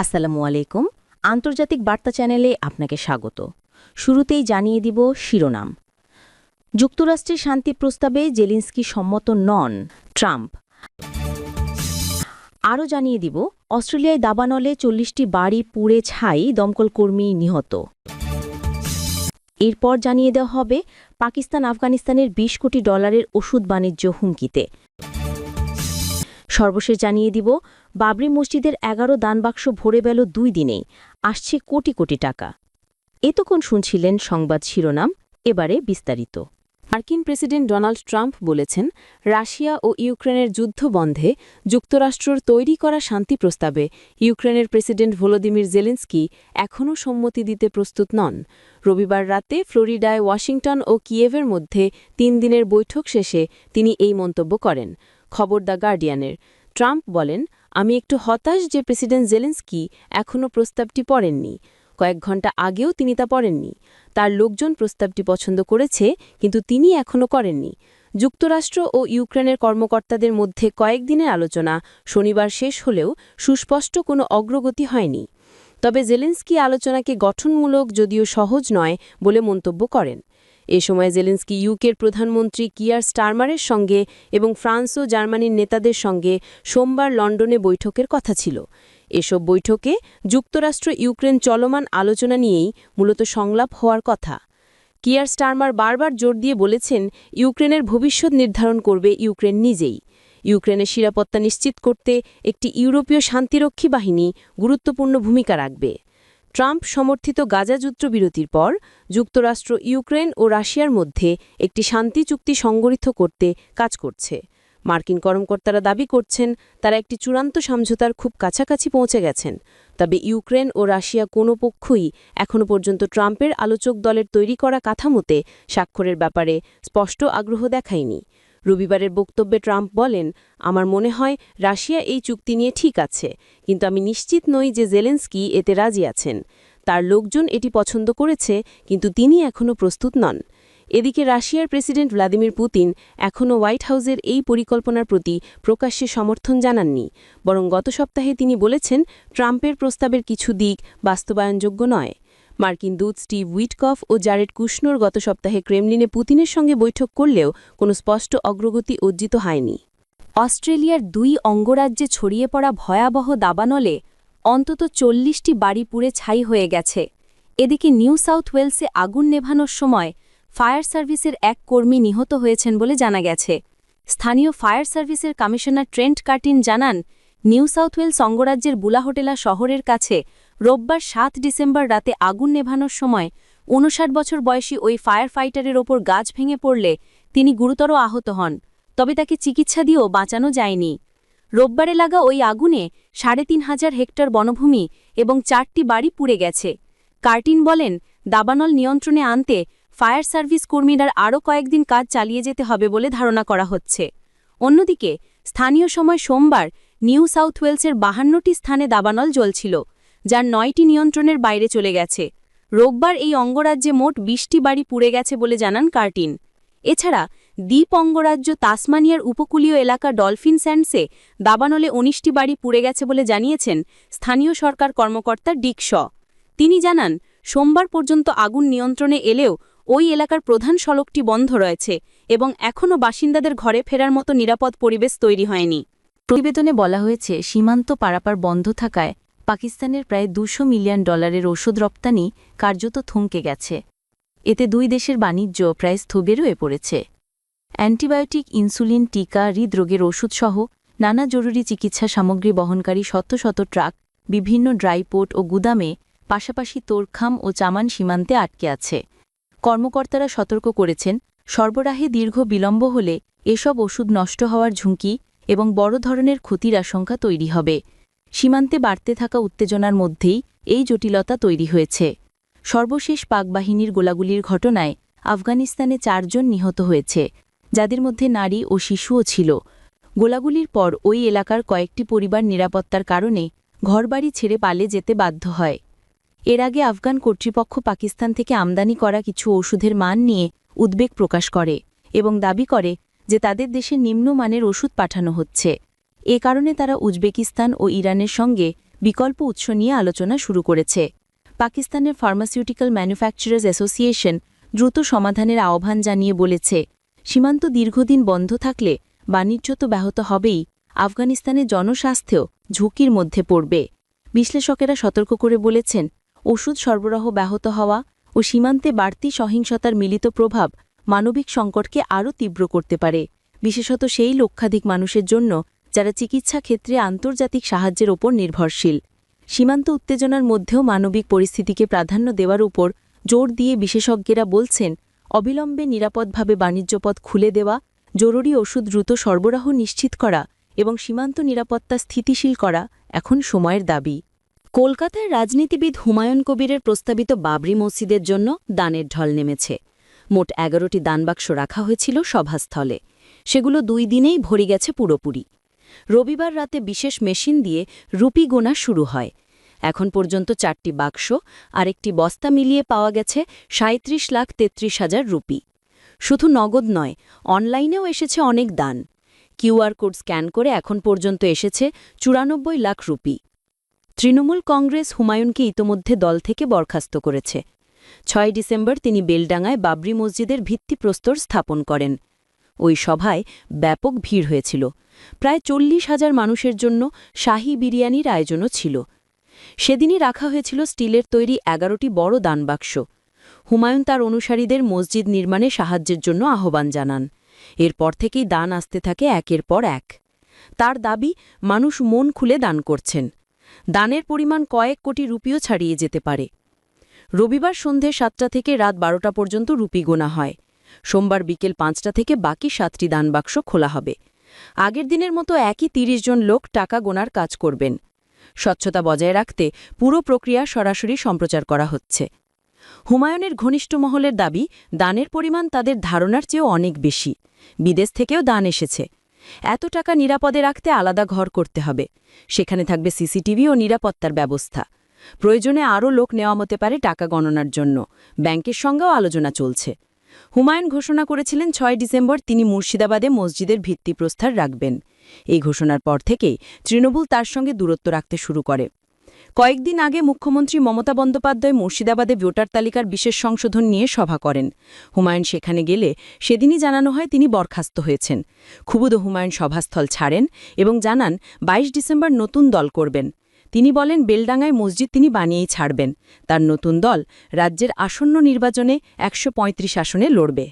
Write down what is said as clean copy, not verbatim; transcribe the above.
আসসালামু আলাইকুম। আন্তর্জাতিক বার্তা চ্যানেলে আপনাকে স্বাগত। শুরুতেই জানিয়ে দিব শিরোনাম। যুক্তরাষ্ট্রের শান্তি প্রস্তাবে জেলেনস্কি সম্মত নন, ট্রাম্প। আরও জানিয়ে দিব অস্ট্রেলিয়ায় দাবানলে ৪০টি বাড়ি পুড়ে ছাই, দমকল কর্মী নিহত। এরপর জানিয়ে দেওয়া হবে পাকিস্তান আফগানিস্তানের ২০ কোটি ডলারের ওষুধ বাণিজ্য হুমকিতে। সর্বশেষ জানিয়ে দিব বাবরি মসজিদের ১১ দানবাক্স ভরে গেল ২ দিনেই, আসছে কোটি কোটি টাকা। এতক্ষণ শুনছিলেন সংবাদ শিরোনাম, এবারে বিস্তারিত। মার্কিন প্রেসিডেন্ট ডোনাল্ড ট্রাম্প বলেছেন, রাশিয়া ও ইউক্রেনের যুদ্ধ বন্ধে যুক্তরাষ্ট্রের তৈরি করা শান্তি প্রস্তাবে ইউক্রেনের প্রেসিডেন্ট ভলোদিমির জেলেনস্কি এখনও সম্মতি দিতে প্রস্তুত নন। রবিবার রাতে ফ্লোরিডায় ওয়াশিংটন ও কিয়েভের মধ্যে ৩ দিনের বৈঠক শেষে তিনি এই মন্তব্য করেন। খবর দ্য গার্ডিয়ানের। ট্রাম্প বলেন, আমি একটু হতাশ যে প্রেসিডেন্ট জেলেনস্কি এখনও প্রস্তাবটি পড়েননি। কয়েক ঘণ্টা আগেও তিনি তা পড়েননি। তার লোকজন প্রস্তাবটি পছন্দ করেছে, কিন্তু তিনি এখনও করেননি। যুক্তরাষ্ট্র ও ইউক্রেনের কর্মকর্তাদের মধ্যে কয়েকদিনের আলোচনা শনিবার শেষ হলেও সুস্পষ্ট কোনো অগ্রগতি হয়নি। তবে জেলেনস্কি আলোচনাকে গঠনমূলক যদিও সহজ নয় বলে মন্তব্য করেন। এ সময় জেলেনস্কি ইউকের প্রধানমন্ত্রী কিয়ার স্টারমারের সঙ্গে এবং ফ্রান্স ও জার্মানির নেতাদের সঙ্গে সোমবার লন্ডনে বৈঠকের কথা ছিল। এসব বৈঠকে যুক্তরাষ্ট্র ইউক্রেন চলমান আলোচনা নিয়েই মূলত সংলাপ হওয়ার কথা। কিয়ার স্টারমার বারবার জোর দিয়ে বলেছেন, ইউক্রেনের ভবিষ্যৎ নির্ধারণ করবে ইউক্রেন নিজেই। ইউক্রেনের নিরাপত্তা নিশ্চিত করতে একটি ইউরোপীয় শান্তিরক্ষী বাহিনী গুরুত্বপূর্ণ ভূমিকা রাখবে। ট্রাম্প সমর্থিত গাজা যুদ্ধবিরতির পর যুক্তরাষ্ট্র ইউক্রেন ও রাশিয়ার মধ্যে একটি শান্তি চুক্তি সংগঠিত করতে কাজ করছে। মার্কিন কর্মকর্তারা দাবি করছেন, তারা একটি চূড়ান্ত সমঝোতার খুব কাছাকাছি পৌঁছে গেছেন। তবে ইউক্রেন ও রাশিয়া কোনো পক্ষই এখনও পর্যন্ত ট্রাম্পের আলোচক দলের তৈরি করা কাঠামোতে স্বাক্ষরের ব্যাপারে স্পষ্ট আগ্রহ দেখায়নি। রবিবারের বক্তব্যে ট্রাম্প বলেন, আমার মনে হয় রাশিয়া এই চুক্তি নিয়ে ঠিক আছে, কিন্তু আমি নিশ্চিত নই যে জেলেনস্কি এতে রাজি আছেন। তার লোকজন এটি পছন্দ করেছে, কিন্তু তিনি এখনও প্রস্তুত নন। এদিকে রাশিয়ার প্রেসিডেন্ট ভ্লাদিমির পুতিন এখনও হোয়াইট হাউসের এই পরিকল্পনার প্রতি প্রকাশ্যে সমর্থন জানাননি, বরং গত সপ্তাহে তিনি বলেছেন, ট্রাম্পের প্রস্তাবের কিছু দিক বাস্তবায়নযোগ্য নয়। মার্কিন দূত স্টিভ উইটকফ ও জারেড কুশনোর গত সপ্তাহে ক্রেমলিনে পুতিনের সঙ্গে বৈঠক করলেও কোনো স্পষ্ট অগ্রগতি অর্জিত হয়নি। অস্ট্রেলিয়ার ২ অঙ্গরাজ্যে ছড়িয়ে পড়া ভয়াবহ দাবানলে অন্তত ৪০টি বাড়ি পুড়ে ছাই হয়ে গেছে। এদিকে নিউ সাউথ ওয়েলসে আগুন নেভানোর সময় ফায়ার সার্ভিসের এক কর্মী নিহত হয়েছেন বলে জানা গেছে। স্থানীয় ফায়ার সার্ভিসের কমিশনার ট্রেন্ট কার্টিন জানান, নিউ সাউথ ওয়েলস অঙ্গরাজ্যের বুলাহোটেলা শহরের কাছে রোববার ৭ ডিসেম্বর রাতে আগুন নেভানোর সময় ৫৯ বছর বয়সী ওই ফায়ার ফাইটারের ওপর গাছ ভেঙে পড়লে তিনি গুরুতর আহত হন, তবে তাকে চিকিৎসা দিয়েও বাঁচানো যায়নি। রোববারে লাগা ওই আগুনে ৩,৫০০ হেক্টর বনভূমি এবং ৪টি বাড়ি পুড়ে গেছে। কার্টিন বলেন, দাবানল নিয়ন্ত্রণে আনতে ফায়ার সার্ভিস কর্মীরা আরও কয়েকদিন কাজ চালিয়ে যেতে হবে বলে ধারণা করা হচ্ছে। অন্যদিকে স্থানীয় সময় সোমবার নিউ সাউথ ওয়েলসের ৫২টি স্থানে দাবানল জ্বলছিল, যার ৯টি নিয়ন্ত্রণের বাইরে চলে গেছে। রোববার এই অঙ্গরাজ্যে মোট ২০টি বাড়ি পুড়ে গেছে বলে জানান কার্টিন। এছাড়া দ্বীপ অঙ্গরাজ্য তাসমানিয়ার উপকূলীয় এলাকা ডলফিন স্যান্ডসে দাবানলে ১৯টি বাড়ি পুড়ে গেছে বলে জানিয়েছেন স্থানীয় সরকার কর্মকর্তা ডিক শ। তিনি জানান, সোমবার পর্যন্ত আগুন নিয়ন্ত্রণে এলেও ওই এলাকার প্রধান সড়কটি বন্ধ রয়েছে এবং এখনও বাসিন্দাদের ঘরে ফেরার মতো নিরাপদ পরিবেশ তৈরি হয়নি। প্রতিবেদনে বলা হয়েছে, সীমান্ত পারাপার বন্ধ থাকায় পাকিস্তানের প্রায় $২০০ মিলিয়ন ওষুধ রপ্তানি কার্যত থমকে গেছে। এতে দুই দেশের বাণিজ্য প্রায় স্থবির হয়ে পড়েছে। অ্যান্টিবায়োটিক, ইনসুলিন, টিকা, হৃদরোগের ওষুধসহ নানা জরুরি চিকিৎসা সামগ্রী বহনকারী শত শত ট্রাক বিভিন্ন ড্রাইপোর্ট ও গুদামে, পাশাপাশি তোরখাম ও চামান সীমান্তে আটকে আছে। কর্মকর্তারা সতর্ক করেছেন, সরবরাহে দীর্ঘ বিলম্ব হলে এসব ওষুধ নষ্ট হওয়ার ঝুঁকি এবং বড় ধরনের ক্ষতির আশঙ্কা তৈরি হবে। সীমান্তে বাড়তে থাকা উত্তেজনার মধ্যেই এই জটিলতা তৈরি হয়েছে। সর্বশেষ পাক বাহিনীর গোলাগুলির ঘটনায় আফগানিস্তানে ৪ জন নিহত হয়েছে, যাদের মধ্যে নারী ও শিশুও ছিল। গোলাগুলির পর ওই এলাকার কয়েকটি পরিবার নিরাপত্তার কারণে ঘরবাড়ি ছেড়ে পালিয়ে যেতে বাধ্য হয়। এর আগে আফগান কর্তৃপক্ষ পাকিস্তান থেকে আমদানি করা কিছু ওষুধের মান নিয়ে উদ্বেগ প্রকাশ করে এবং দাবি করে যে তাদের দেশে নিম্নমানের ওষুধ পাঠানো হচ্ছে। এ কারণে তারা উজবেকিস্তান ও ইরানের সঙ্গে বিকল্প উৎস নিয়ে আলোচনা শুরু করেছে। পাকিস্তানের ফার্মাসিউটিক্যাল ম্যানুফ্যাকচারার্স অ্যাসোসিয়েশন দ্রুত সমাধানের আহ্বান জানিয়ে বলেছে, সীমান্ত দীর্ঘদিন বন্ধ থাকলে বাণিজ্য তো ব্যাহত হবেই, আফগানিস্তানের জনস্বাস্থ্যও ঝুঁকির মধ্যে পড়বে। বিশ্লেষকেরা সতর্ক করে বলেছেন, ওষুধ সরবরাহ ব্যাহত হওয়া ও সীমান্তে বাড়তি সহিংসতার মিলিত প্রভাব মানবিক সংকটকে আরও তীব্র করতে পারে, বিশেষত সেই লক্ষাধিক মানুষের জন্য যারা চিকিৎসা ক্ষেত্রে আন্তর্জাতিক সাহায্যের ওপর নির্ভরশীল। সীমান্ত উত্তেজনার মধ্যেও মানবিক পরিস্থিতিকে প্রাধান্য দেওয়ার উপর জোর দিয়ে বিশেষজ্ঞেরা বলছেন, অবিলম্বে নিরাপদভাবে বাণিজ্যপথ খুলে দেওয়া, জরুরি ওষুধ দ্রুত সরবরাহ নিশ্চিত করা এবং সীমান্ত নিরাপত্তা স্থিতিশীল করা এখন সময়ের দাবি। কলকাতার রাজনীতিবিদ হুমায়ুন কবিরের প্রস্তাবিত বাবরি মসজিদের জন্য দানের ঢল নেমেছে। মোট ১১টি দানবাক্স রাখা হয়েছিল সভাস্থলে, সেগুলো ২ দিনেই ভরে গেছে পুরোপুরি। রবিবার রাতে বিশেষ মেশিন দিয়ে রুপি গোনা শুরু হয়। এখন পর্যন্ত ৪টি বাক্স আর একটি বস্তা মিলিয়ে পাওয়া গেছে ৩৭,৩৩,০০০ রুপি। শুধু নগদ নয়, অনলাইনেও এসেছে অনেক দান। কিউআর কোড স্ক্যান করে এখন পর্যন্ত এসেছে ৯৪ লাখ রুপি। তৃণমূল কংগ্রেস হুমায়ুনকে ইতোমধ্যে দল থেকে বরখাস্ত করেছে। ৬ ডিসেম্বর তিনি বেলডাঙ্গায় বাবরি মসজিদের ভিত্তিপ্রস্তর স্থাপন করেন। ওই সভায় ব্যাপক ভিড় হয়েছিল। প্রায় ৪০,০০০ মানুষের জন্য শাহী বিরিয়ানির আয়োজনও ছিল। সেদিনই রাখা হয়েছিল স্টিলের তৈরি ১১টি বড় দানবাক্স। হুমায়ুন তার অনুসারীদের মসজিদ নির্মাণে সাহায্যের জন্য আহ্বান জানান। এরপর থেকেই দান আসতে থাকে একের পর এক। তার দাবি, মানুষ মন খুলে দান করছেন। দানের পরিমাণ কয়েক কোটি রুপিও ছাড়িয়ে যেতে পারে। রবিবার সন্ধে ৭টা থেকে রাত ১২টা পর্যন্ত রুপি গোনা হয়। সোমবার বিকেল ৫টা থেকে বাকি ৭টি দানবাক্স খোলা হবে। আগের দিনের মতো একই ৩০ জন লোক টাকা গোনার কাজ করবেন। স্বচ্ছতা বজায় রাখতে পুরো প্রক্রিয়া সরাসরি সম্প্রচার করা হচ্ছে। হুমায়ুনের ঘনিষ্ঠ মহলের দাবি, দানের পরিমাণ তাদের ধারণার চেয়েও অনেক বেশি। বিদেশ থেকেও দান এসেছে। এত টাকা নিরাপদে রাখতে আলাদা ঘর করতে হবে। সেখানে থাকবে সিসিটিভি ও নিরাপত্তার ব্যবস্থা। প্রয়োজনে আরও লোক নেওয়া হতে পারে টাকা গণনার জন্য। ব্যাংকের সঙ্গেও আলোচনা চলছে। হুমায়ুন ঘোষণা করেছিলেন ৬ ডিসেম্বর তিনি মুর্শিদাবাদে মসজিদের ভিত্তিপ্রস্তর রাখবেন। এই ঘোষণার পর থেকেই তৃণমূল তার সঙ্গে দূরত্ব রাখতে শুরু করে। কয়েকদিন আগে মুখ্যমন্ত্রী মমতা বন্দ্যোপাধ্যায় মুর্শিদাবাদে ভোটার তালিকার বিশেষ সংশোধন নিয়ে সভা করেন। হুমায়ুন সেখানে গেলে সেদিনই জানানো হয় তিনি বরখাস্ত হয়েছেন। ক্ষুব্ধ হুমায়ুন সভাস্থল ছাড়েন এবং জানান ২২ ডিসেম্বর নতুন দল করবেন। তিনি বলেন, বেলডাঙ্গায় মসজিদ তিনি বানিয়েই ছাড়বেন। তার নতুন দল রাজ্যের আসন্ন নির্বাচনে ১৩৫ আসনে লড়বে।